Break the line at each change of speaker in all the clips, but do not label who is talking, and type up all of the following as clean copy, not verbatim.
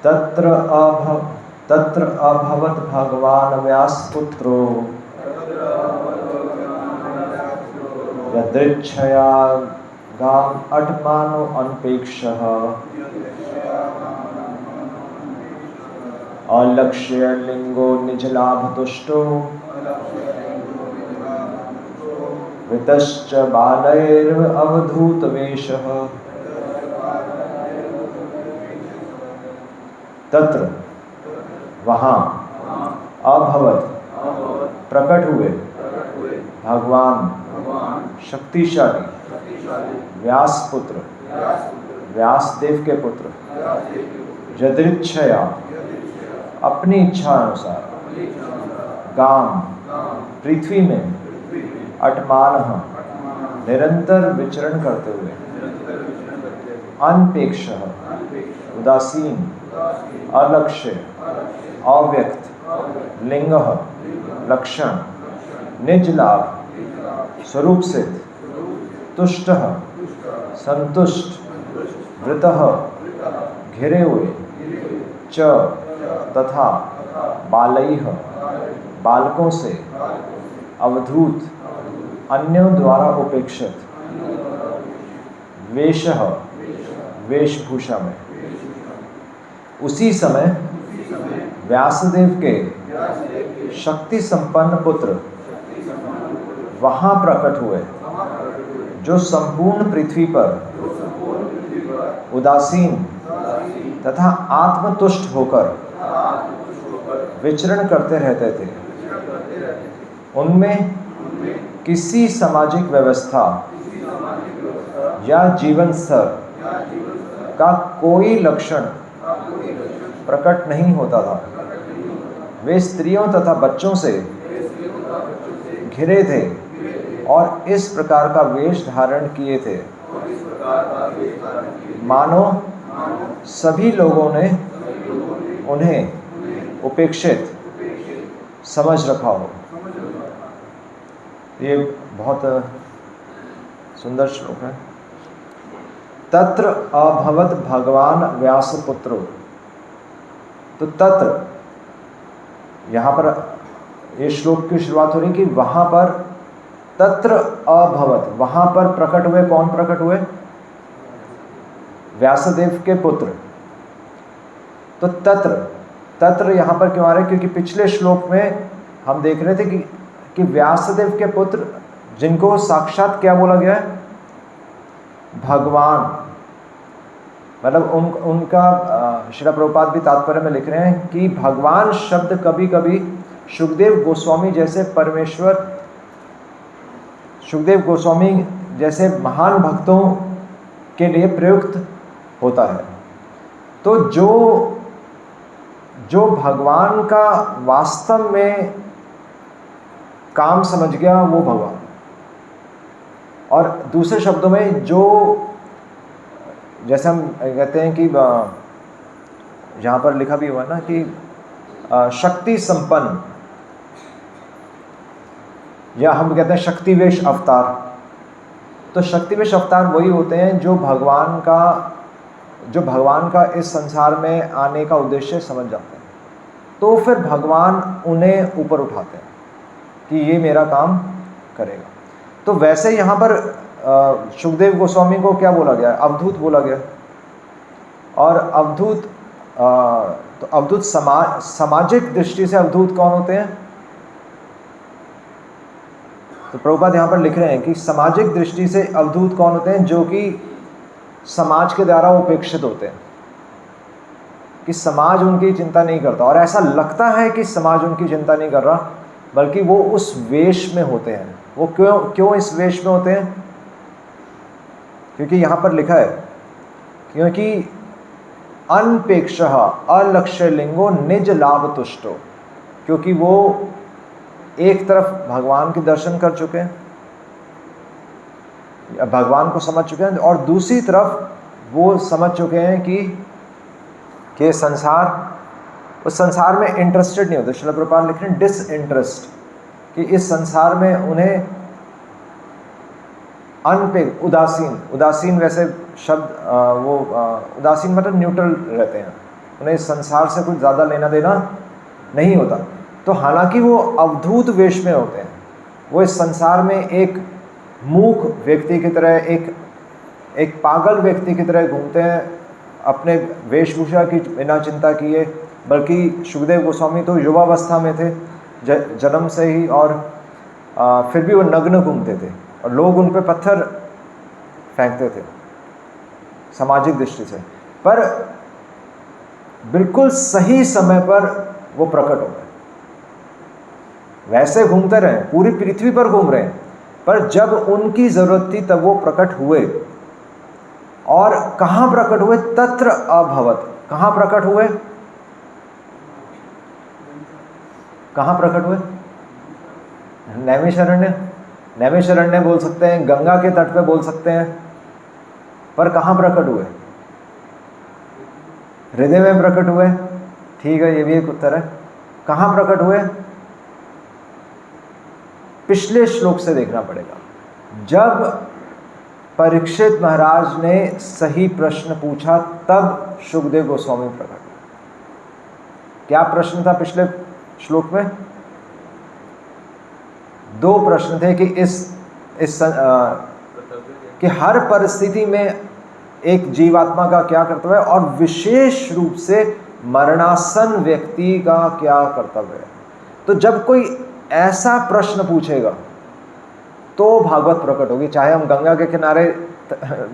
तत्र अभवत भगवान व्यासपुत्रो यदृच्छया गाम अटमानो अनपेक्षः अलक्ष्य लिंगो निजलाभ तुष्टो वितश्च बालैर् अवधूत वेशः। तत्र वहाँ अभवत प्रकट हुए भगवान शक्तिशाली व्यासपुत्र व्यासदेव के पुत्र यदृच्छया अपनी इच्छा अनुसार गाम पृथ्वी में अटमानः निरंतर विचरण करते हुए अनपेक्षः उदासीन अलक्ष्य अव्यक्त लिंगः लक्षण निज लाभ स्वरूप सिद्ध तुष्टः संतुष्ट वृतः घिरे हुए च तथा बालैः बालकों से अवधूत अन्यों द्वारा उपेक्षित वेशः वेशभूषा में। उसी समय व्यासदेव के शक्ति संपन्न पुत्र वहां प्रकट हुए जो संपूर्ण पृथ्वी पर उदासीन तथा आत्मतुष्ट होकर विचरण करते रहते थे। उनमें किसी सामाजिक व्यवस्था या जीवन स्तर का कोई लक्षण प्रकट नहीं होता था। वे स्त्रियों तथा बच्चों से घिरे थे और इस प्रकार का वेश धारण किए थे मानो सभी लोगों ने उन्हें उपेक्षित समझ रखा हो। ये बहुत सुंदर श्लोक है। तत्र अभवत भगवान व्यासपुत्रो। तो तत्र यहाँ पर ये श्लोक की शुरुआत हो रही कि वहाँ पर तत्र अभवत, वहाँ पर प्रकट हुए। कौन प्रकट हुए? व्यासदेव के पुत्र। तो तत्र यहाँ पर क्यों आ रहे? क्योंकि पिछले श्लोक में हम देख रहे थे कि व्यासदेव के पुत्र जिनको साक्षात क्या बोला गया है? भगवान। मतलब उनका श्रील प्रभुपाद भी तात्पर्य में लिख रहे हैं कि भगवान शब्द कभी कभी सुखदेव गोस्वामी जैसे महान भक्तों के लिए प्रयुक्त होता है। तो जो भगवान का वास्तव में काम समझ गया वो भगवान। और दूसरे शब्दों में जो, जैसे हम कहते हैं कि यहाँ पर लिखा भी हुआ ना कि शक्ति संपन्न, या हम कहते हैं शक्तिवेश अवतार। तो शक्तिवेश अवतार वही होते हैं जो भगवान का इस संसार में आने का उद्देश्य समझ जाते हैं। तो फिर भगवान उन्हें ऊपर उठाते हैं कि ये मेरा काम करेगा। तो वैसे यहाँ पर सुखदेव गोस्वामी को क्या बोला गया? अवधूत बोला गया। और अवधूत सामाजिक दृष्टि से अवधूत कौन होते हैं? तो प्रभुपाद यहाँ पर लिख रहे हैं कि सामाजिक दृष्टि से अवधूत कौन होते हैं? जो कि समाज के द्वारा उपेक्षित होते हैं, कि समाज उनकी चिंता नहीं करता। और ऐसा लगता है कि समाज उनकी चिंता नहीं कर रहा, बल्कि वो उस वेश में होते हैं। वो क्यों इस वेश में होते हैं? क्योंकि यहाँ पर लिखा है क्योंकि अनपेक्षः अलक्ष्य लिंगो निज लाभ तुष्टो। क्योंकि वो एक तरफ भगवान के दर्शन कर चुके हैं, भगवान को समझ चुके हैं, और दूसरी तरफ वो समझ चुके हैं कि उस संसार में इंटरेस्टेड नहीं होते। श्रील प्रभुपाद लिख रहे हैं डिसइंटरेस्ट, कि इस संसार में उन्हें उदासीन, वैसे शब्द उदासीन मतलब न्यूट्रल रहते हैं, उन्हें इस संसार से कुछ ज़्यादा लेना देना नहीं होता। तो हालांकि वो अवधूत वेश में होते हैं, वो इस संसार में एक मूक व्यक्ति की तरह, एक पागल व्यक्ति की तरह घूमते हैं, अपने वेशभूषा की बिना चिंता किए। बल्कि शुकदेव गोस्वामी तो युवावस्था में थे जन्म से ही, और फिर भी वो नग्न घूमते थे और लोग उन पे पत्थर फेंकते थे सामाजिक दृष्टि से। पर बिल्कुल सही समय पर वो प्रकट हो गए। वैसे घूमते रहे, पूरी पृथ्वी पर घूम रहे हैं, पर जब उनकी जरूरत थी तब वो प्रकट हुए। और कहाँ प्रकट हुए? तत्र अभवत। कहाँ प्रकट हुए? कहाँ प्रकट हुए? नैमिषारण्य। नैमिषारण्य बोल सकते हैं, गंगा के तट पे बोल सकते हैं, पर कहाँ प्रकट हुए? हृदय में प्रकट हुए। ठीक है, ये भी एक उत्तर है। कहाँ प्रकट हुए? पिछले श्लोक से देखना पड़ेगा। जब परीक्षित महाराज ने सही प्रश्न पूछा तब शुकदेव गोस्वामी प्रकट हुए। क्या प्रश्न था पिछले श्लोक में? दो प्रश्न थे कि कि हर परिस्थिति में एक जीवात्मा का क्या कर्तव्य है, और विशेष रूप से मरणासन व्यक्ति का क्या कर्तव्य है। तो जब कोई ऐसा प्रश्न पूछेगा तो भागवत प्रकट होगी। चाहे हम गंगा के किनारे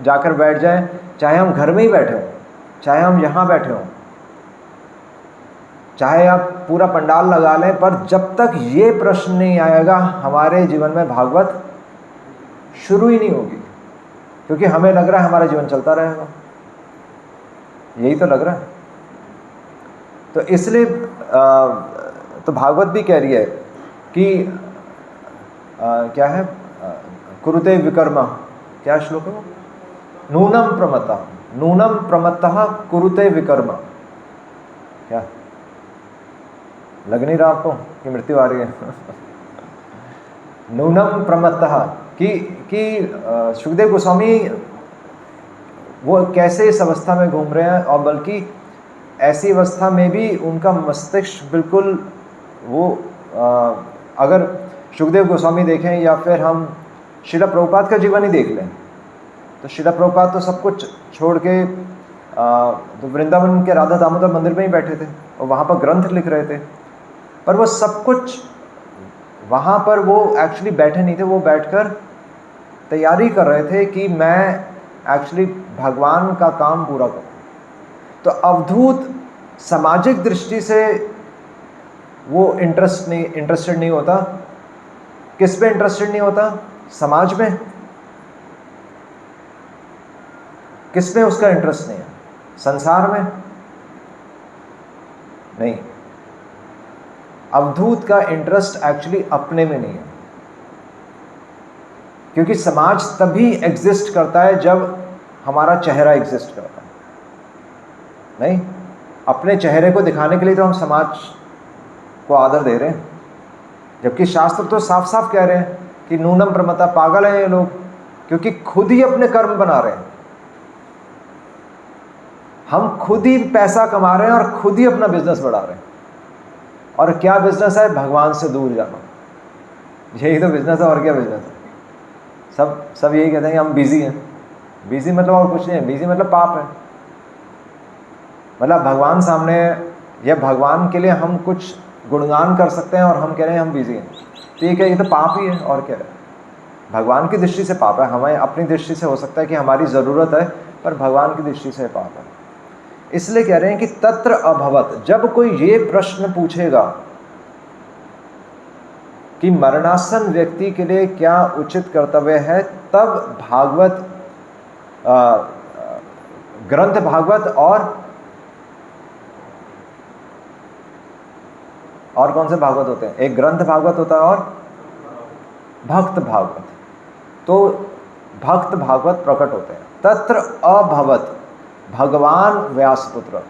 जाकर बैठ जाएं, चाहे हम घर में ही बैठे हों, चाहे हम यहाँ बैठे हों, चाहे आप पूरा पंडाल लगा लें, पर जब तक ये प्रश्न नहीं आएगा हमारे जीवन में भागवत शुरू ही नहीं होगी। क्योंकि हमें लग रहा है हमारा जीवन चलता रहेगा, यही तो लग रहा है। तो इसलिए तो भागवत भी कह रही है कि क्या है, कुरुते विकर्मा, क्या श्लोक है वो? नूनम प्रमत्तः, नूनम प्रमत्तः कुरुते विकर्मा। क्या लग नहीं रहा आपको कि मृत्यु आ रही है? नूनम प्रमत्तः कि शुकदेव गोस्वामी वो कैसे इस अवस्था में घूम रहे हैं, और बल्कि ऐसी अवस्था में भी उनका मस्तिष्क बिल्कुल वो अगर शुकदेव गोस्वामी देखें या फिर हम शिला प्रभुपाद का जीवन ही देख लें, तो शिला प्रभुपाद तो सब कुछ छोड़ के तो वृंदावन के राधा दामोदर मंदिर में ही बैठे थे और वहाँ पर ग्रंथ लिख रहे थे। पर वो सब कुछ वहाँ पर वो एक्चुअली बैठे नहीं थे, वो बैठकर तैयारी कर रहे थे कि मैं एक्चुअली भगवान का काम पूरा करूँ। तो अवधूत सामाजिक दृष्टि से वो इंटरेस्टेड नहीं होता। किस पे इंटरेस्टेड नहीं होता? समाज में। किस में उसका इंटरेस्ट नहीं है? संसार में नहीं। अवधूत का इंटरेस्ट एक्चुअली अपने में नहीं है, क्योंकि समाज तभी एग्जिस्ट करता है जब हमारा चेहरा एग्जिस्ट करता है। नहीं, अपने चेहरे को दिखाने के लिए तो हम समाज को आदर दे रहे हैं, जबकि शास्त्र तो साफ साफ कह रहे हैं कि नूनम प्रमत्तः, पागल हैं ये लोग, क्योंकि खुद ही अपने कर्म बना रहे हैं। हम खुद ही पैसा कमा रहे हैं और खुद ही अपना बिजनेस बढ़ा रहे हैं। और क्या बिजनेस है? भगवान से दूर जाना। यही तो बिजनेस है, और क्या बिजनेस है? सब यही कहते हैं कि हम बिजी हैं। बिजी मतलब और कुछ नहीं है, बिजी मतलब पाप है। मतलब भगवान सामने या भगवान के लिए हम कुछ गुणगान कर सकते हैं और हम कह रहे हैं हम बिजी हैं, ठीक है, ये तो पाप ही है। और क्या है? भगवान की दृष्टि से पाप है। हमें अपनी दृष्टि से हो सकता है कि हमारी ज़रूरत है, पर भगवान की दृष्टि से पाप है। इसलिए कह रहे हैं कि तत्र अभवत। जब कोई ये प्रश्न पूछेगा कि मरणासन व्यक्ति के लिए क्या उचित कर्तव्य है, तब भागवत ग्रंथ भागवत और कौन से भागवत होते हैं? एक ग्रंथ भागवत होता है और भक्त भागवत। तो भक्त भागवत प्रकट होते हैं। तत्र अभवत, भगवान व्यासपुत्र,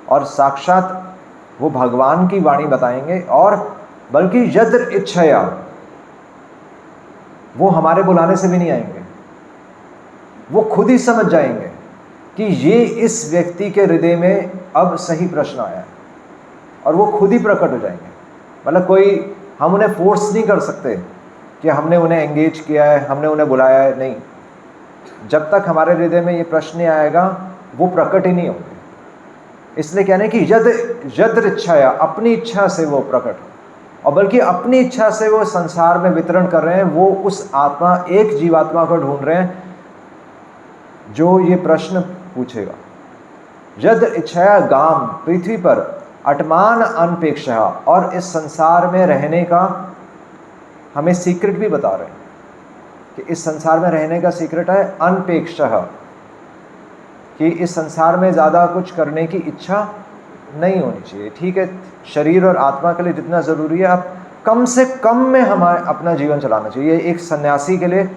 और साक्षात वो भगवान की वाणी बताएंगे। और बल्कि यद्र इच्छया, वो हमारे बुलाने से भी नहीं आएंगे, वो खुद ही समझ जाएंगे कि ये इस व्यक्ति के हृदय में अब सही प्रश्न आया है, और वो खुद ही प्रकट हो जाएंगे। मतलब कोई, हम उन्हें फोर्स नहीं कर सकते कि हमने उन्हें एंगेज किया है, हमने उन्हें बुलाया है, नहीं। जब तक हमारे हृदय में ये प्रश्न नहीं आएगा वो प्रकट ही नहीं होंगे। इसलिए कहने कि यद इच्छा, अपनी इच्छा से वो प्रकट, और बल्कि अपनी इच्छा से वो संसार में वितरण कर रहे हैं। वो उस आत्मा, एक जीवात्मा को ढूंढ रहे हैं जो ये प्रश्न पूछेगा। यद इच्छया गाम, पृथ्वी पर अटमान अनपेक्षा, और इस संसार में रहने का हमें सीक्रेट भी बता रहे हैं कि इस संसार में रहने का सीक्रेट है अनपेक्षा, कि इस संसार में ज़्यादा कुछ करने की इच्छा नहीं होनी चाहिए। ठीक है, शरीर और आत्मा के लिए जितना ज़रूरी है, आप कम से कम में हमारे अपना जीवन चलाना चाहिए। एक सन्यासी के लिए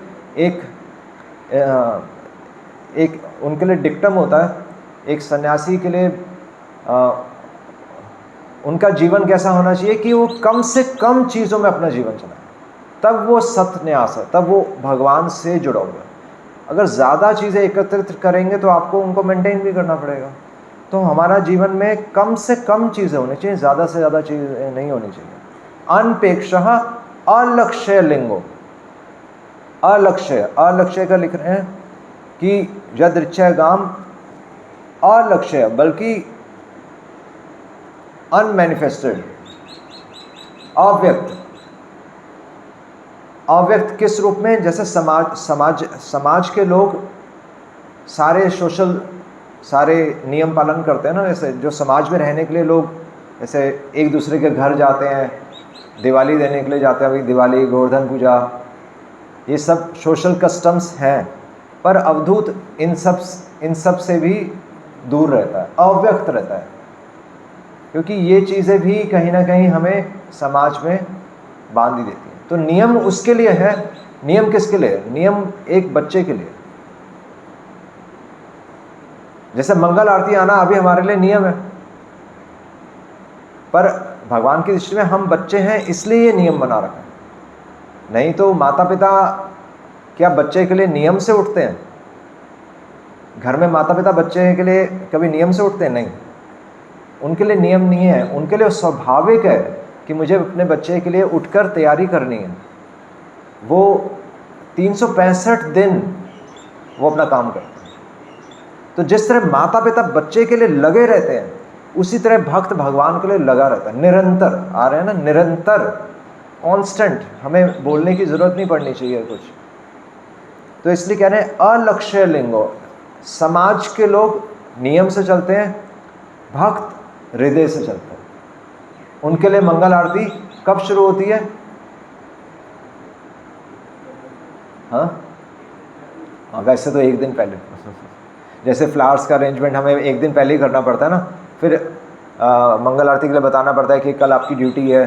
एक उनके लिए डिक्टम होता है, एक सन्यासी के लिए उनका जीवन कैसा होना चाहिए कि वो कम से कम चीज़ों में अपना जीवन चलाए, तब वो सत्न्यास है, तब वो भगवान से जुड़ा हुआ है। अगर ज़्यादा चीज़ें एकत्रित करेंगे तो आपको उनको मेंटेन भी करना पड़ेगा। तो हमारा जीवन में कम से कम चीज़ें होनी चाहिए, ज़्यादा से ज़्यादा चीज़ें नहीं होनी चाहिए। अनपेक्षः अलक्ष्य लिंगो, अलक्ष्य का लिख रहे हैं कि यदृच्छय गाम अलक्ष्य, बल्कि अनमैनिफेस्टेड, अव्यक्त। अव्यक्त किस रूप में? जैसे समाज के लोग सारे नियम पालन करते हैं ना, जैसे जो समाज में रहने के लिए लोग जैसे एक दूसरे के घर जाते हैं, दिवाली देने के लिए जाते हैं, अभी दिवाली, गोवर्धन पूजा, ये सब सोशल कस्टम्स हैं। पर अवधूत इन सब से भी दूर रहता है, अव्यक्त रहता है, क्योंकि ये चीज़ें भी कहीं ना कहीं हमें समाज में बांध ही देती हैं। तो नियम उसके लिए है। नियम किसके लिए? नियम एक बच्चे के लिए। जैसे मंगल आरती आना अभी हमारे लिए नियम है, पर भगवान की दृष्टि में हम बच्चे हैं, इसलिए ये नियम बना रखा है। नहीं तो माता पिता क्या बच्चे के लिए नियम से उठते हैं? घर में माता पिता बच्चे के लिए कभी नियम से उठते हैं? नहीं, उनके लिए नियम नहीं है, उनके लिए स्वाभाविक है कि मुझे अपने बच्चे के लिए उठकर तैयारी करनी है। वो 365 दिन वो अपना काम करते हैं। तो जिस तरह माता पिता बच्चे के लिए लगे रहते हैं, उसी तरह भक्त भगवान के लिए लगा रहता है। निरंतर आ रहे हैं ना, निरंतर, कांस्टेंट। हमें बोलने की जरूरत नहीं पड़नी चाहिए कुछ। तो इसलिए कह रहे हैं अलक्ष्य लिंगो। समाज के लोग नियम से चलते हैं, भक्त हृदय से चलते हैं। उनके लिए मंगल आरती कब शुरू होती है? हाँ, वैसे तो एक दिन पहले जैसे फ्लावर्स का अरेंजमेंट हमें एक दिन पहले ही करना पड़ता है ना, फिर मंगल आरती के लिए बताना पड़ता है कि कल आपकी ड्यूटी है।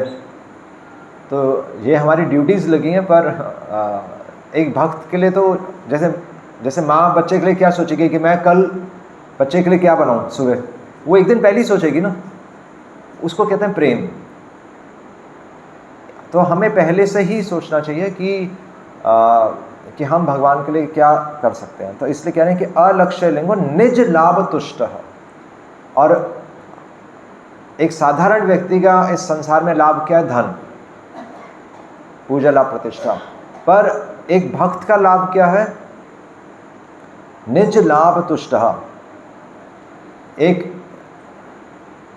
तो ये हमारी ड्यूटीज़ लगी हैं। पर एक भक्त के लिए तो जैसे माँ बच्चे के लिए क्या सोचेगी कि मैं कल बच्चे के लिए क्या बनाऊँ सुबह, वो एक दिन पहले ही सोचेगी ना। उसको कहते हैं प्रेम। तो हमें पहले से ही सोचना चाहिए कि हम भगवान के लिए क्या कर सकते हैं। तो इसलिए कह रहे हैं कि अलक्ष्य लिंगो निज लाभ तुष्ट। और एक साधारण व्यक्ति का इस संसार में लाभ क्या है? धन, पूजा, लाभ, प्रतिष्ठा। पर एक भक्त का लाभ क्या है? निज लाभ तुष्ट।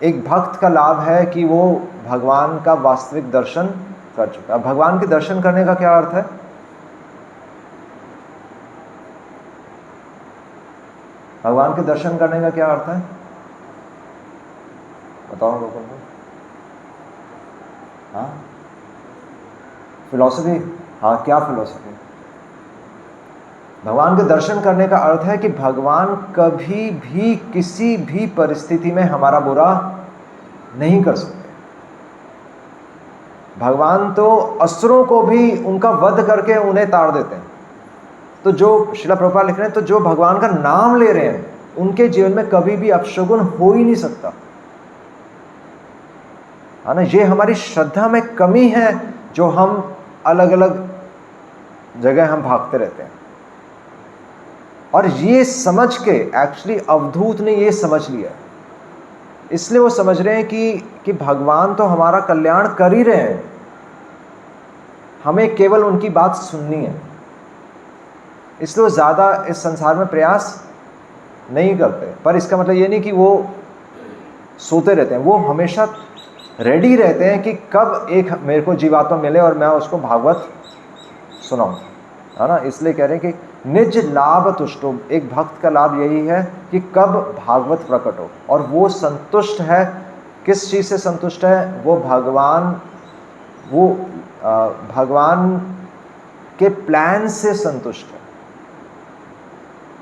एक भक्त का लाभ है कि वो भगवान का वास्तविक दर्शन कर चुका है। भगवान के दर्शन करने का क्या अर्थ है? भगवान के दर्शन करने का क्या अर्थ है? बताओ लोगों को। हाँ, फिलॉसफी। हाँ, क्या फिलॉसफी? भगवान के दर्शन करने का अर्थ है कि भगवान कभी भी किसी भी परिस्थिति में हमारा बुरा नहीं कर सकते। भगवान तो असुरों को भी उनका वध करके उन्हें ताड़ देते हैं। तो जो श्रील प्रभुपाद लिख रहे हैं, तो जो भगवान का नाम ले रहे हैं उनके जीवन में कभी भी अपशगुन हो ही नहीं सकता, है ना। ये हमारी श्रद्धा में कमी है, जो हम अलग अलग जगह हम भागते रहते हैं। और ये समझ के एक्चुअली अवधूत ने ये समझ लिया, इसलिए वो समझ रहे हैं कि भगवान तो हमारा कल्याण कर ही रहे हैं, हमें केवल उनकी बात सुननी है। इसलिए वो ज़्यादा इस संसार में प्रयास नहीं करते। पर इसका मतलब ये नहीं कि वो सोते रहते हैं, वो हमेशा रेडी रहते हैं कि कब एक मेरे को जीवात्मा मिले और मैं उसको भागवत सुनाऊं, है ना। इसलिए कह रहे हैं कि निज लाभ तुष्टो, एक भक्त का लाभ यही है कि कब भागवत प्रकट हो। और वो संतुष्ट है, किस चीज़ से संतुष्ट है? वो भगवान के प्लान से संतुष्ट है।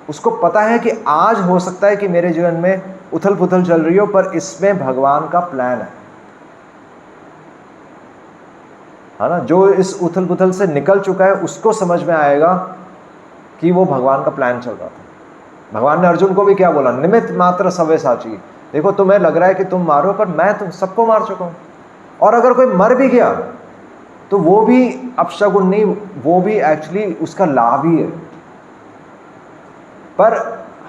उसको पता है कि आज हो सकता है कि मेरे जीवन में उथल पुथल चल रही हो, पर इसमें भगवान का प्लान है ना। जो इस उथल पुथल से निकल चुका है उसको समझ में आएगा कि वो भगवान का प्लान चल रहा था। भगवान ने अर्जुन को भी क्या बोला? निमित्त मात्र सवे साची। देखो तुम्हें लग रहा है कि तुम मारो, पर मैं तुम सबको मार चुका हूं। और अगर कोई मर भी गया तो वो भी अपशगुन नहीं, वो भी एक्चुअली उसका लाभ ही है। पर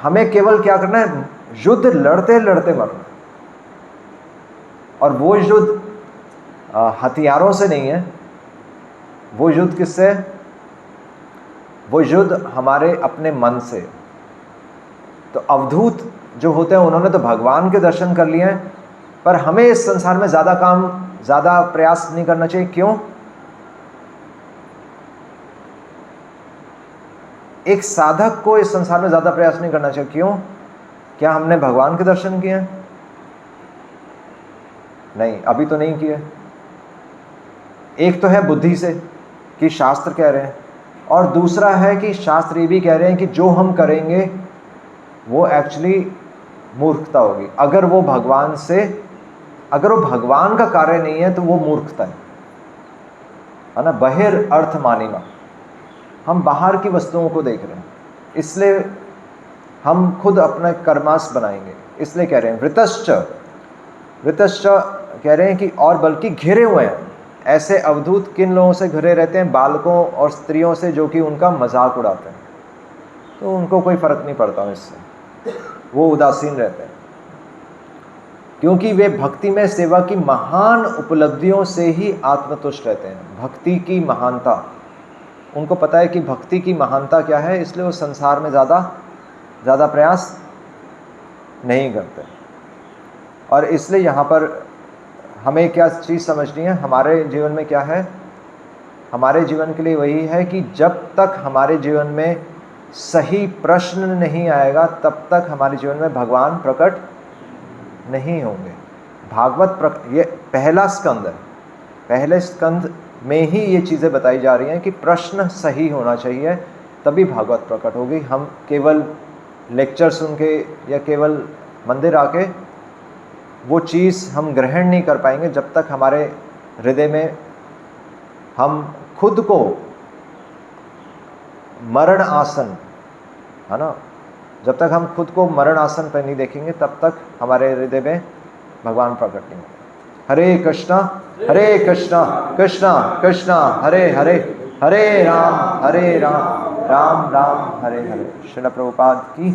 हमें केवल क्या करना है? युद्ध लड़ते लड़ते मरना। और वो युद्ध हथियारों से नहीं है, वो युद्ध किससे? वो युद्ध हमारे अपने मन से। तो अवधूत जो होते हैं उन्होंने तो भगवान के दर्शन कर लिए हैं, पर हमें इस संसार में ज़्यादा प्रयास नहीं करना चाहिए। क्यों? एक साधक को इस संसार में ज़्यादा प्रयास नहीं करना चाहिए। क्यों? क्या हमने भगवान के दर्शन किए? नहीं, अभी तो नहीं किए। एक तो है बुद्धि से कि शास्त्र कह रहे हैं, और दूसरा है कि शास्त्र ये भी कह रहे हैं कि जो हम करेंगे वो एक्चुअली मूर्खता होगी। अगर वो भगवान का कार्य नहीं है तो वो मूर्खता है ना। बहिर अर्थ मानिना, हम बाहर की वस्तुओं को देख रहे हैं, इसलिए हम खुद अपना कर्मास बनाएंगे। इसलिए कह रहे हैं वृतश्च कह रहे हैं कि और बल्कि घिरे हुए हैं। ऐसे अवधूत किन लोगों से घिरे रहते हैं? बालकों और स्त्रियों से, जो कि उनका मजाक उड़ाते हैं। तो उनको कोई फर्क नहीं पड़ता इससे, वो उदासीन रहते हैं, क्योंकि वे भक्ति में सेवा की महान उपलब्धियों से ही आत्मतुष्ट रहते हैं। भक्ति की महानता, उनको पता है कि भक्ति की महानता क्या है, इसलिए वो संसार में ज़्यादा प्रयास नहीं करते। और इसलिए यहाँ पर हमें क्या चीज़ समझनी है? हमारे जीवन में क्या है? हमारे जीवन के लिए वही है कि जब तक हमारे जीवन में सही प्रश्न नहीं आएगा, तब तक हमारे जीवन में भगवान प्रकट नहीं होंगे। भागवत ये पहला स्कंद है, पहले स्कंद में ही ये चीज़ें बताई जा रही हैं कि प्रश्न सही होना चाहिए, तभी भागवत प्रकट होगी। हम केवल लेक्चर सुन के या केवल मंदिर आके वो चीज़ हम ग्रहण नहीं कर पाएंगे जब तक हमारे हृदय में हम खुद को मरण आसन, है ना, जब तक हम खुद को मरण आसन पर नहीं देखेंगे तब तक हमारे हृदय में भगवान प्रकट नहीं होंगे। हरे कृष्णा कृष्णा कृष्णा हरे हरे, हरे राम राम राम हरे हरे। श्रील प्रभुपाद की